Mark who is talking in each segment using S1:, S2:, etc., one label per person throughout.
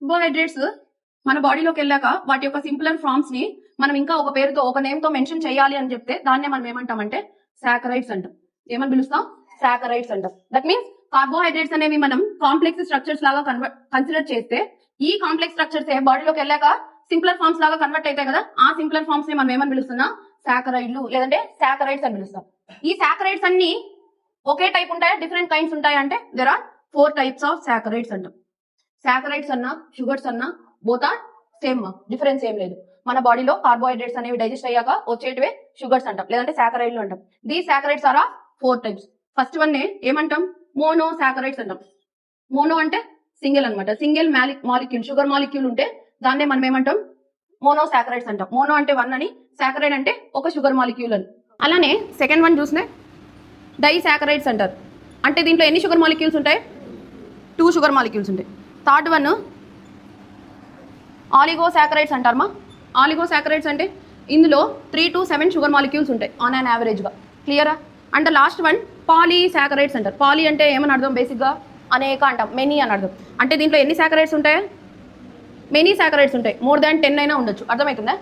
S1: Carbohydrates మన బాడీలోకి వెళ్ళాక వాటి యొక్క సింపులర్ ఫార్మ్స్ ని మనం ఇంకా ఒక పేరుతో ఒక నేమ్ తో మెన్షన్ చేయాలి అని చెప్తే దాన్నే మనం ఏమంటామంటే సాకరైడ్స్ అంటాం. ఏమని పిలుస్తాం? సాకరైడ్స్ అంటాం. దట్ మీన్స్ కార్బోహైడ్రేట్స్ అనేవి మనం కాంప్లెక్స్ స్ట్రక్చర్స్ లాగా కన్సిడర్ చేస్తే ఈ కాంప్లెక్స్ స్ట్రక్చర్స్ బాడీలోకి వెళ్ళాక సింపులర్ ఫార్మ్స్ లాగా కన్వర్ట్ అవుతాయి కదా, ఆ సింపులర్ ఫార్మ్స్ ని మనం ఏమని పిలుస్తున్నాం? సాకరైడ్లు లేదంటే సాకరైడ్స్ అని పిలుస్తాం. ఈ సాకరైడ్స్ అన్ని ఒకే టైప్ ఉంటాయా, డిఫరెంట్ కైండ్స్ ఉంటాయా అంటే there are 4 types of saccharides అంటాం. సాకరైడ్స్ అన్నా షుగర్స్ అన్నా బోత్ ఆర్ సేమ్, డిఫరెన్స్ ఏం లేదు. మన బాడీలో కార్బోహైడ్రేట్స్ అనేవి డైజెస్ట్ అయ్యాక వచ్చేటివే షుగర్స్ అంటాం లేదంటే సాకరైడ్లు అంటాం. The saccharides are 4 types. First one ఏమంటాం? మోనో సాకరైడ్స్ అంటాం. మోనో అంటే సింగిల్ అనమాట. సింగిల్ మాలిక్యూల్ షుగర్ మాలిక్యూల్ ఉంటే దాన్నే మనం ఏమంటాం? మోనో సాకరైడ్స్ అంటాం. మోనో అంటే 1 అని, సాకరైడ్ అంటే ఒక షుగర్ మాలిక్యూల్ అని. అలానే సెకండ్ వన్ చూస్తే డై సాకరైడ్స్ అంటారు. అంటే దీంట్లో ఎన్ని షుగర్ మాలిక్యూల్స్ ఉంటాయి? 2 షుగర్ మాలిక్యూల్స్ ఉంటాయి. థర్డ్ వన్ ఆలిగో సాకరైడ్స్ అంటారమ్మా. ఆలిగో సాకరైడ్స్ అంటే ఇందులో 3 to 7 షుగర్ మాలిక్యూల్స్ ఉంటాయి ఆన్ అన్ యావరేజ్గా. క్లియరా? And last one polysaccharides అంటారు. పాలీ అంటే ఏమని అర్థం? బేసిక్గా అనేక అంటాం, మెనీ అని అర్థం. అంటే దీంట్లో ఎన్ని సాకరైడ్స్ ఉంటాయి? మెనీ సాకరైడ్స్ ఉంటాయి. మోర్ దాన్ 10 అయినా ఉండొచ్చు. అర్థమవుతుందా?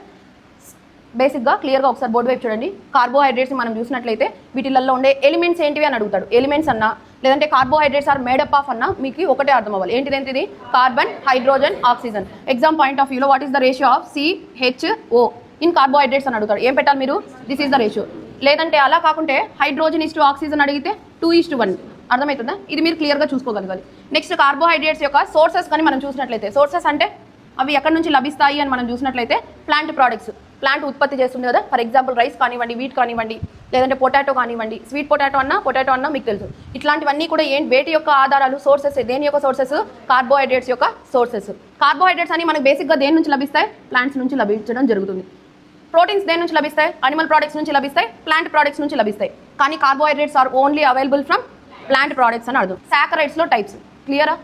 S1: బేసిక్గా క్లియర్గా ఒకసారి బోర్డు వైపు చూడండి. కార్బోహైడ్రేట్స్ మనం చూసినట్లయితే వీటిల్లో ఉండే ఎలిమెంట్స్ ఏంటివి అని అడుగుతాడు. ఎలిమెంట్స్ అన్నా లేదంటే కార్బోహైడ్రేట్స్ ఆర్ మేడప్ ఆఫ్ అన్నా మీకు ఒకటే అర్థం అవ్వాలి. ఏంటిది? Carbon, hydrogen, oxygen. Exam point of వ్యూలో what is the ratio of CHO in carbohydrates అని అడుగుతాడు. ఏం పెట్టాలి మీరు? This is the ratio. లేదంటే అలా కాకుంటే హైడ్రోజన్ ఈస్ టు ఆక్సిజన్ అడిగితే 2:1. అర్థమవుతుందా? ఇది మీరు క్లియర్గా చూసుకోగలగాలి. నెక్స్ట్ కార్బోహైడ్రేట్స్ యొక్క సోర్సెస్ కానీ మనం చూసినట్లయితే, సోర్సెస్ అంటే అవి ఎక్కడి నుంచి లభిస్తాయి అని మనం చూసినట్లయితే ప్లాంట్ ప్రోడక్ట్స్. ప్లాంట్ ఉత్పత్తి చేస్తుంది కదా. ఫర్ ఎగ్జాంపుల్ రైస్ కానివ్వండి, వీట్ కానివ్వండి, లేదంటే పొటాటో కానివ్వండి. స్వీట్ పొటాటో అన్నా మీకు తెలుసు. ఇట్లాంటివన్నీ కూడా వేటి యొక్క ఆధారాలు? సోర్సెస్. దేని యొక్క సోర్సెస్? కార్బోహైడ్రేట్స్ యొక్క సోర్సెస్. కార్బోహైడ్రేట్స్ అని మనకు బేసిక్గా దేని నుంచి లభిస్తాయి? ప్లాంట్స్ నుంచి లభించడం జరుగుతుంది. ప్రోటీన్స్ దేని నుంచి లభిస్తాయి? అనిమల్ ప్రోడక్ట్స్ నుంచి లభిస్తాయి, ప్లాంట్ ప్రోడక్ట్స్ నుంచి లభిస్తాయి. కానీ carbohydrates are only available from plant products అని అర్థం. సాకరైడ్స్లో టైప్స్. క్లియరా?